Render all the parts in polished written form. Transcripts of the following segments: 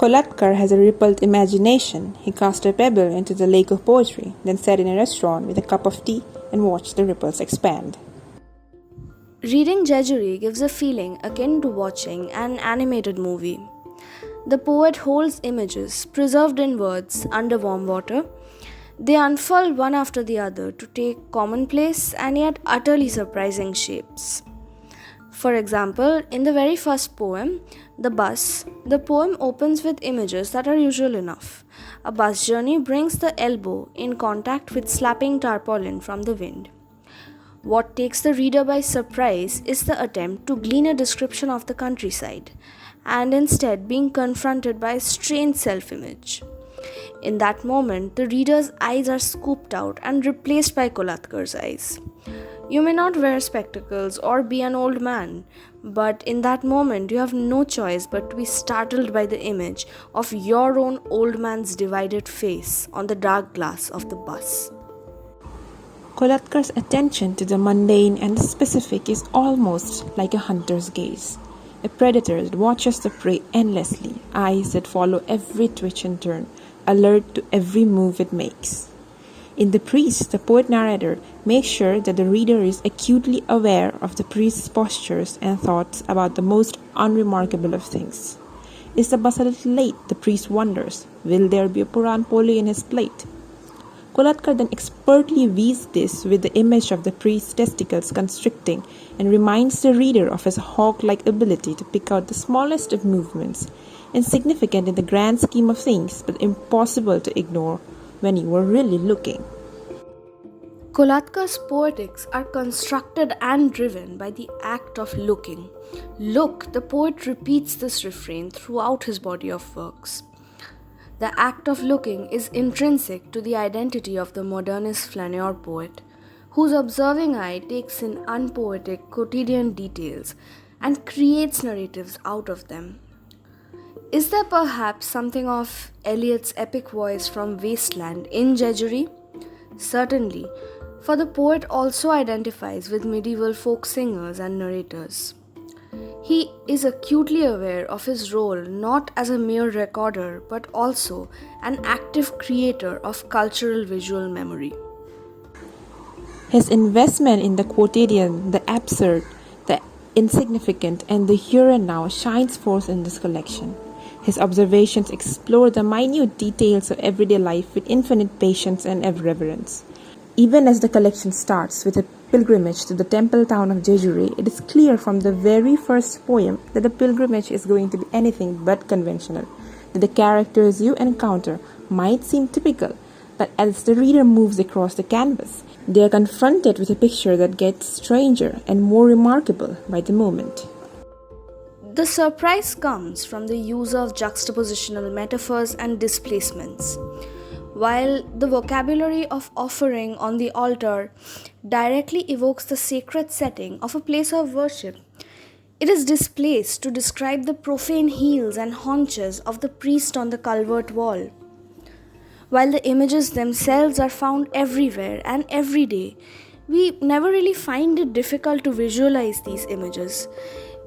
Kolatkar has a rippled imagination. He cast a pebble into the lake of poetry, then sat in a restaurant with a cup of tea and watched the ripples expand. Reading Jejuri gives a feeling akin to watching an animated movie. The poet holds images, preserved in words, under warm water. They unfurl one after the other to take commonplace and yet utterly surprising shapes. For example, in the very first poem, The Bus, the poem opens with images that are usual enough. A bus journey brings the elbow in contact with slapping tarpaulin from the wind. What takes the reader by surprise is the attempt to glean a description of the countryside, and instead being confronted by a strange self-image. In that moment, the reader's eyes are scooped out and replaced by Kolatkar's eyes. You may not wear spectacles or be an old man, but in that moment you have no choice but to be startled by the image of your own old man's divided face on the dark glass of the bus. Kolatkar's attention to the mundane and the specific is almost like a hunter's gaze. A predator that watches the prey endlessly, eyes that follow every twitch and turn, alert to every move it makes. In The Priest, the poet-narrator makes sure that the reader is acutely aware of the priest's postures and thoughts about the most unremarkable of things. Is the bus a little late? The priest wonders. Will there be a Puran Poli in his plate? Kolatkar then expertly weaves this with the image of the priest's testicles constricting and reminds the reader of his hawk-like ability to pick out the smallest of movements, insignificant in the grand scheme of things but impossible to ignore when you were really looking. Kolatkar's poetics are constructed and driven by the act of looking. Look, the poet repeats this refrain throughout his body of works. The act of looking is intrinsic to the identity of the modernist flaneur poet, whose observing eye takes in unpoetic quotidian details and creates narratives out of them. Is there perhaps something of Eliot's epic voice from Wasteland in Jejuri? Certainly, for the poet also identifies with medieval folk singers and narrators. He is acutely aware of his role not as a mere recorder but also an active creator of cultural visual memory. His investment in the quotidian, the absurd, the insignificant, and the here and now shines forth in this collection. His observations explore the minute details of everyday life with infinite patience and reverence. Even as the collection starts with a pilgrimage to the temple town of Jejuri, it is clear from the very first poem that the pilgrimage is going to be anything but conventional, that the characters you encounter might seem typical, but as the reader moves across the canvas, they are confronted with a picture that gets stranger and more remarkable by the moment. The surprise comes from the use of juxtapositional metaphors and displacements. While the vocabulary of offering on the altar directly evokes the sacred setting of a place of worship, it is displaced to describe the profane heels and haunches of the priest on the culvert wall. While the images themselves are found everywhere and every day, we never really find it difficult to visualize these images.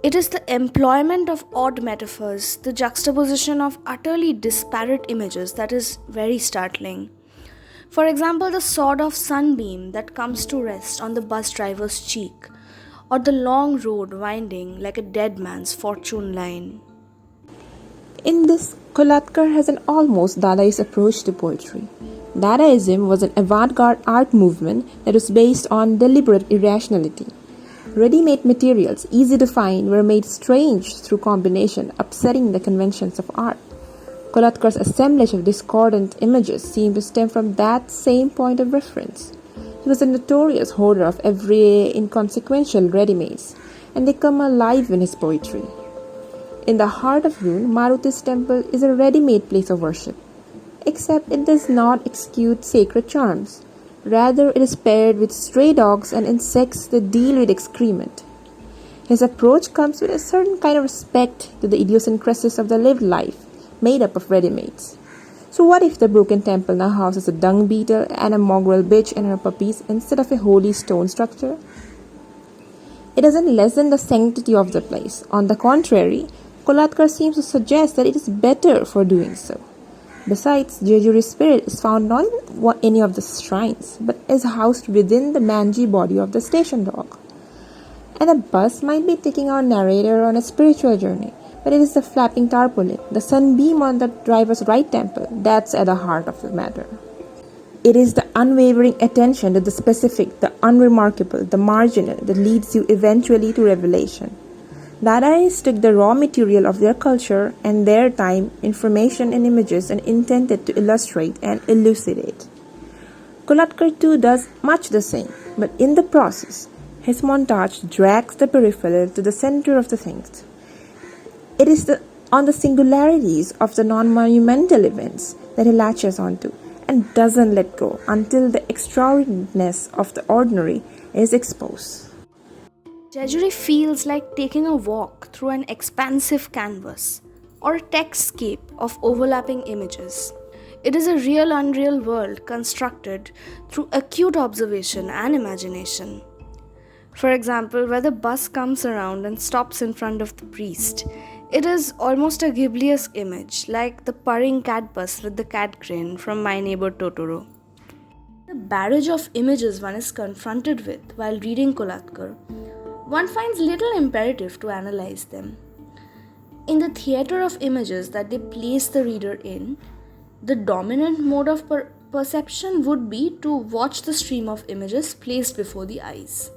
It is the employment of odd metaphors, the juxtaposition of utterly disparate images that is very startling. For example, the sort of sunbeam that comes to rest on the bus driver's cheek, or the long road winding like a dead man's fortune line. In this, Kolatkar has an almost Dadaist approach to poetry. Dadaism was an avant-garde art movement that was based on deliberate irrationality. Ready-made materials, easy to find, were made strange through combination, upsetting the conventions of art. Kolatkar's assemblage of discordant images seemed to stem from that same point of reference. He was a notorious hoarder of every inconsequential ready-mades, and they come alive in his poetry. In the heart of Roon, Maruti's temple is a ready-made place of worship, except it does not exude sacred charms. Rather, it is paired with stray dogs and insects that deal with excrement. His approach comes with a certain kind of respect to the idiosyncrasies of the lived life, made up of ready-mades. So what if the broken temple now houses a dung beetle and a mongrel bitch and her puppies instead of a holy stone structure? It doesn't lessen the sanctity of the place. On the contrary, Kolatkar seems to suggest that it is better for doing so. Besides, Jejuri's spirit is found not in any of the shrines, but is housed within the mangy body of the station dog. And a bus might be taking our narrator on a spiritual journey, but it is the flapping tarpaulin, the sunbeam on the driver's right temple, that's at the heart of the matter. It is the unwavering attention to the specific, the unremarkable, the marginal that leads you eventually to revelation. Dadaists took the raw material of their culture and their time, information and images, and intended to illustrate and elucidate. Kolatkar too does much the same, but in the process, his montage drags the peripheral to the center of the things. It is on the singularities of the non-monumental events that he latches onto and doesn't let go until the extraordinariness of the ordinary is exposed. Jejuri feels like taking a walk through an expansive canvas or a textscape of overlapping images. It is a real unreal world constructed through acute observation and imagination. For example, where the bus comes around and stops in front of the priest, it is almost a Ghibli-esque image, like the purring cat bus with the cat crane from My Neighbor Totoro. The barrage of images one is confronted with while reading Kolatkar, one finds little imperative to analyze them. In the theatre of images that they place the reader in, the dominant mode of perception would be to watch the stream of images placed before the eyes.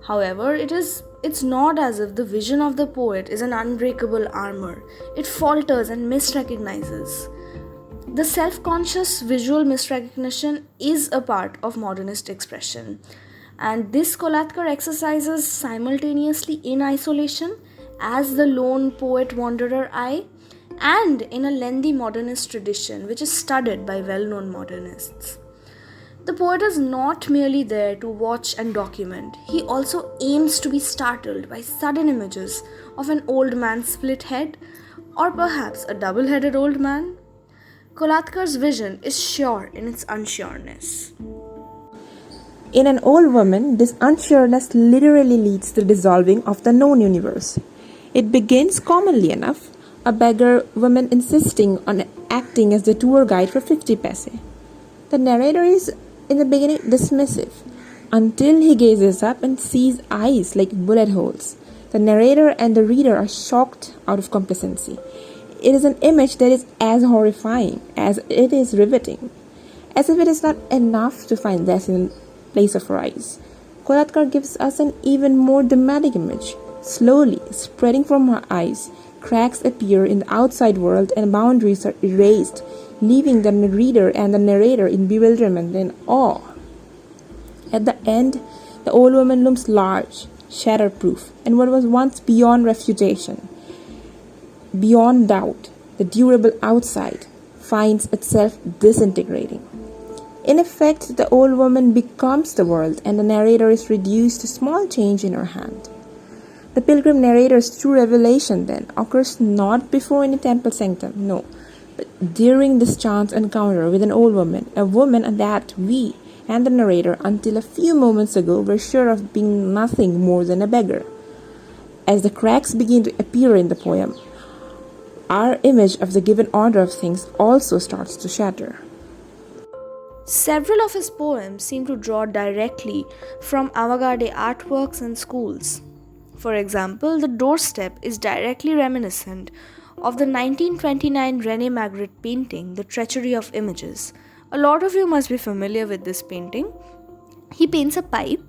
However, it's not as if the vision of the poet is an unbreakable armor. It falters and misrecognizes. The self-conscious visual misrecognition is a part of modernist expression. And this Kolatkar exercises simultaneously in isolation as the lone poet-wanderer eye and in a lengthy modernist tradition which is studied by well-known modernists. The poet is not merely there to watch and document. He also aims to be startled by sudden images of an old man's split head or perhaps a double-headed old man. Kolatkar's vision is sure in its unsureness. In an old woman, this unsureness literally leads to the dissolving of the known universe. It begins commonly enough, a beggar woman insisting on acting as the tour guide for 50 paise. The narrator is in the beginning dismissive, until he gazes up and sees eyes like bullet holes. The narrator and the reader are shocked out of complacency. It is an image that is as horrifying as it is riveting. As if it is not enough to find death in place of her eyes, Kolatkar gives us an even more dramatic image. Slowly, spreading from her eyes, cracks appear in the outside world and boundaries are erased, leaving the reader and the narrator in bewilderment and awe. At the end, the old woman looms large, shatterproof, and what was once beyond refutation, beyond doubt, the durable outside, finds itself disintegrating. In effect, the old woman becomes the world, and the narrator is reduced to small change in her hand. The pilgrim narrator's true revelation, then, occurs not before in the temple sanctum, no, but during this chance encounter with an old woman, a woman that we and the narrator until a few moments ago were sure of being nothing more than a beggar. As the cracks begin to appear in the poem, our image of the given order of things also starts to shatter. Several of his poems seem to draw directly from avant-garde artworks and schools. For example, The Doorstep is directly reminiscent of the 1929 René Magritte painting, The Treachery of Images. A lot of you must be familiar with this painting. He paints a pipe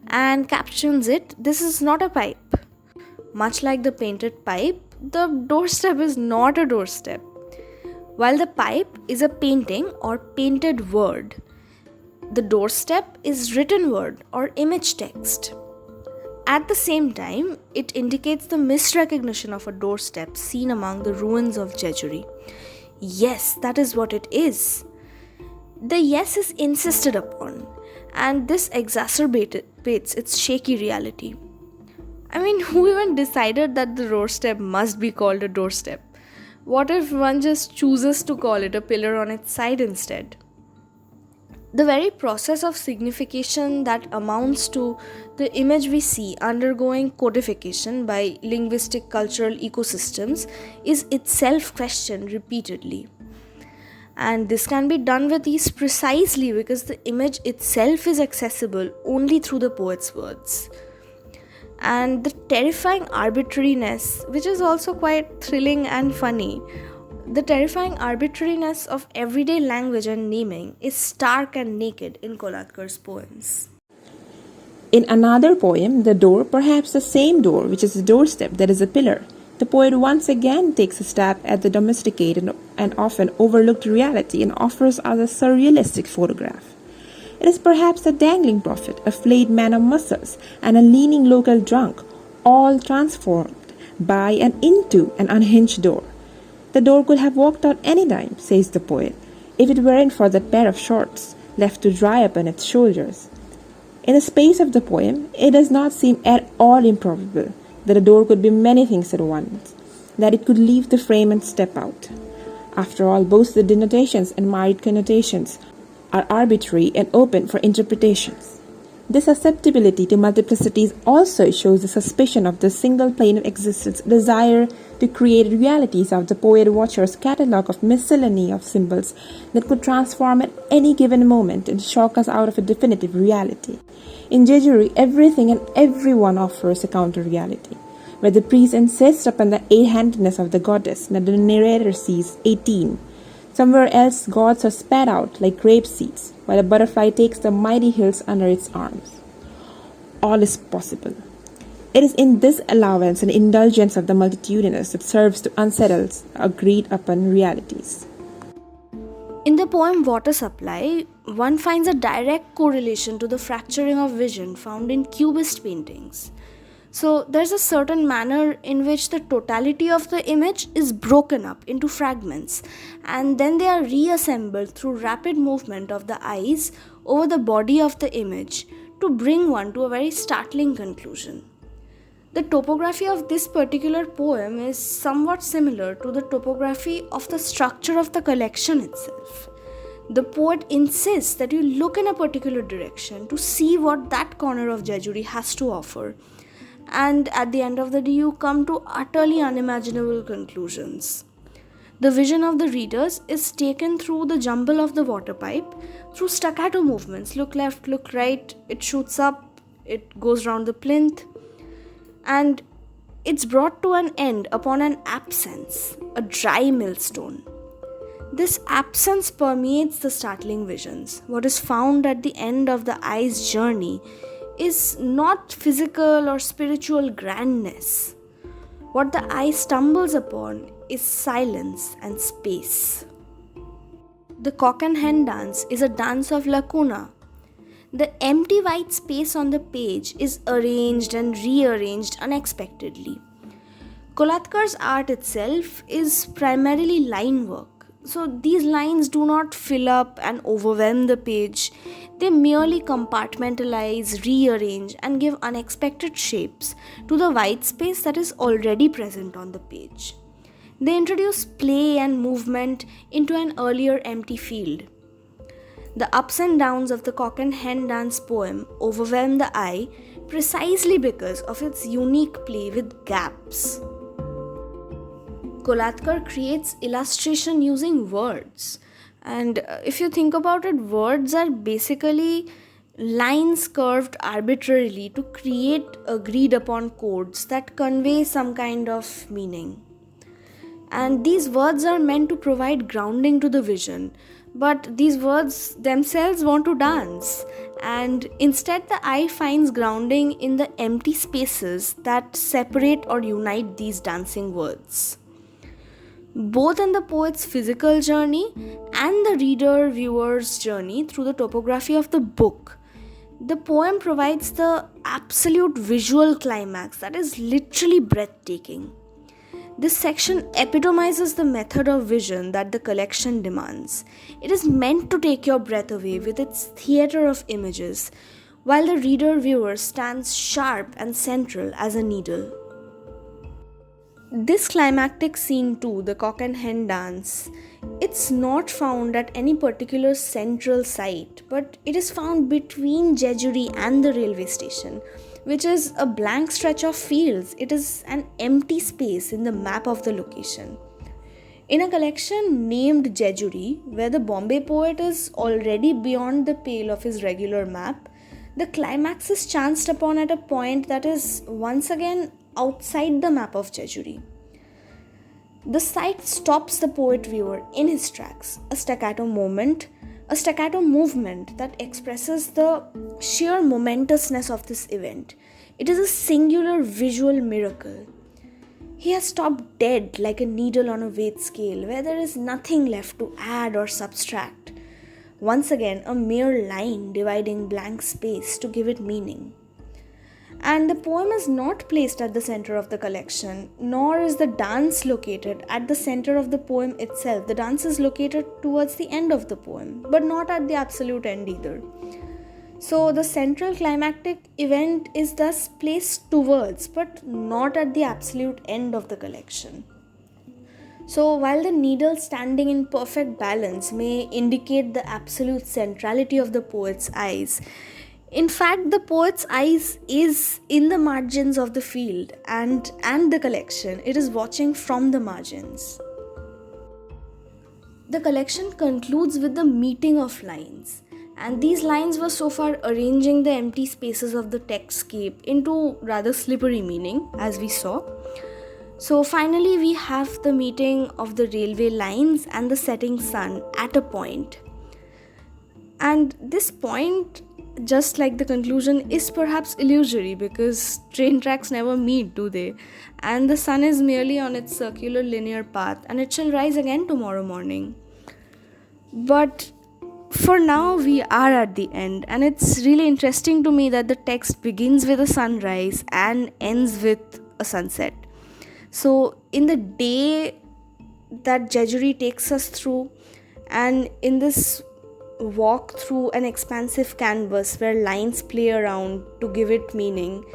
and captions it, "This is not a pipe." Much like the painted pipe, the doorstep is not a doorstep. While the pipe is a painting or painted word, the doorstep is written word or image text. At the same time, it indicates the misrecognition of a doorstep seen among the ruins of Jejuri. Yes, that is what it is. The yes is insisted upon, and this exacerbates its shaky reality. I mean, who even decided that the doorstep must be called a doorstep? What if one just chooses to call it a pillar on its side instead? The very process of signification that amounts to the image we see undergoing codification by linguistic cultural ecosystems is itself questioned repeatedly. And this can be done with ease precisely because the image itself is accessible only through the poet's words. And the terrifying arbitrariness, which is also quite thrilling and funny, the terrifying arbitrariness of everyday language and naming is stark and naked in Kolatkar's poems. In another poem, The Door, perhaps the same door, which is a doorstep that is a pillar, the poet once again takes a stab at the domesticated and often overlooked reality and offers us a surrealistic photograph. It is perhaps a dangling prophet, a flayed man of muscles, and a leaning local drunk, all transformed by and into an unhinged door. The door could have walked out any time, says the poet, if it weren't for that pair of shorts left to dry upon its shoulders. In the space of the poem, it does not seem at all improbable that a door could be many things at once, that it could leave the frame and step out. After all, both the denotations and married connotations are arbitrary and open for interpretations. This susceptibility to multiplicities also shows the suspicion of the single plane of existence, desire to create realities of the poet-watcher's catalogue of miscellany of symbols that could transform at any given moment and shock us out of a definitive reality. In Jejuri, everything and everyone offers a counter-reality, where the priest insists upon the eight-handedness of the goddess and the narrator sees 18. Somewhere else, gods are spat out like grape seeds, while a butterfly takes the mighty hills under its arms. All is possible. It is in this allowance and indulgence of the multitudinous that serves to unsettle agreed upon realities. In the poem Water Supply, one finds a direct correlation to the fracturing of vision found in Cubist paintings. So there's a certain manner in which the totality of the image is broken up into fragments and then they are reassembled through rapid movement of the eyes over the body of the image to bring one to a very startling conclusion. The topography of this particular poem is somewhat similar to the topography of the structure of the collection itself. The poet insists that you look in a particular direction to see what that corner of Jejuri has to offer. And at the end of the day, you come to utterly unimaginable conclusions. The vision of the readers is taken through the jumble of the water pipe, through staccato movements, look left, look right, it shoots up, it goes round the plinth, and it's brought to an end upon an absence, a dry millstone. This absence permeates the startling visions. What is found at the end of the eye's journey is not physical or spiritual grandness. What the eye stumbles upon is silence and space. The cock and hen dance is a dance of lacuna. The empty white space on the page is arranged and rearranged unexpectedly. Kolatkar's art itself is primarily line work. So these lines do not fill up and overwhelm the page. They merely compartmentalize, rearrange, and give unexpected shapes to the white space that is already present on the page. They introduce play and movement into an earlier empty field. The ups and downs of the cock and hen dance poem overwhelm the eye precisely because of its unique play with gaps. Kolatkar creates illustration using words. And if you think about it, words are basically lines curved arbitrarily to create agreed upon codes that convey some kind of meaning. And these words are meant to provide grounding to the vision, but these words themselves want to dance. And instead, the eye finds grounding in the empty spaces that separate or unite these dancing words. Both in the poet's physical journey and the reader-viewer's journey through the topography of the book, the poem provides the absolute visual climax that is literally breathtaking. This section epitomizes the method of vision that the collection demands. It is meant to take your breath away with its theatre of images, while the reader-viewer stands sharp and central as a needle. This climactic scene too, the cock and hen dance, it's not found at any particular central site, but it is found between Jejuri and the railway station, which is a blank stretch of fields. It is an empty space in the map of the location. In a collection named Jejuri, where the Bombay poet is already beyond the pale of his regular map, the climax is chanced upon at a point that is once again outside the map of Jejuri. The sight stops the poet viewer in his tracks, a staccato movement that expresses the sheer momentousness of this event. It is a singular visual miracle. He has stopped dead like a needle on a weight scale where there is nothing left to add or subtract. Once again, a mere line dividing blank space to give it meaning. And the poem is not placed at the center of the collection, nor is the dance located at the center of the poem itself. The dance is located towards the end of the poem, but not at the absolute end either. So the central climactic event is thus placed towards, but not at the absolute end of the collection. So while the needle standing in perfect balance may indicate the absolute centrality of the poet's eyes, in fact, the poet's eyes is in the margins of the field and the collection. It is watching from the margins. The collection concludes with the meeting of lines. And these lines were so far arranging the empty spaces of the textscape into rather slippery meaning, as we saw. So finally, we have the meeting of the railway lines and the setting sun at a point. And this point, just like the conclusion, is perhaps illusory because train tracks never meet, do they? And the sun is merely on its circular linear path and it shall rise again tomorrow morning. But for now, we are at the end, and it's really interesting to me that the text begins with a sunrise and ends with a sunset. So in the day that Jejuri takes us through, and in this walk through an expansive canvas where lines play around to give it meaning,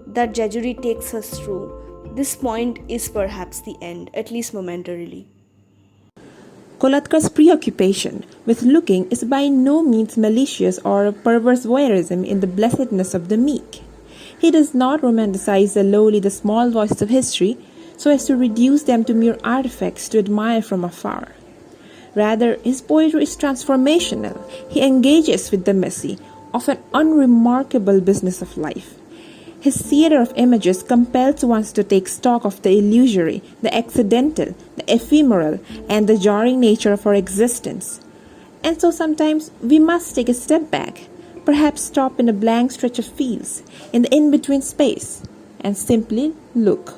that Jejuri takes us through, this point is perhaps the end, at least momentarily. Kolatkar's preoccupation with looking is by no means malicious or perverse voyeurism in the blessedness of the meek. He does not romanticize the small voices of history so as to reduce them to mere artifacts to admire from afar. Rather, his poetry is transformational. He engages with the messy, often unremarkable business of life. His theater of images compels one to take stock of the illusory, the accidental, the ephemeral, and the jarring nature of our existence. And so sometimes we must take a step back, perhaps stop in a blank stretch of fields, in the in-between space, and simply look.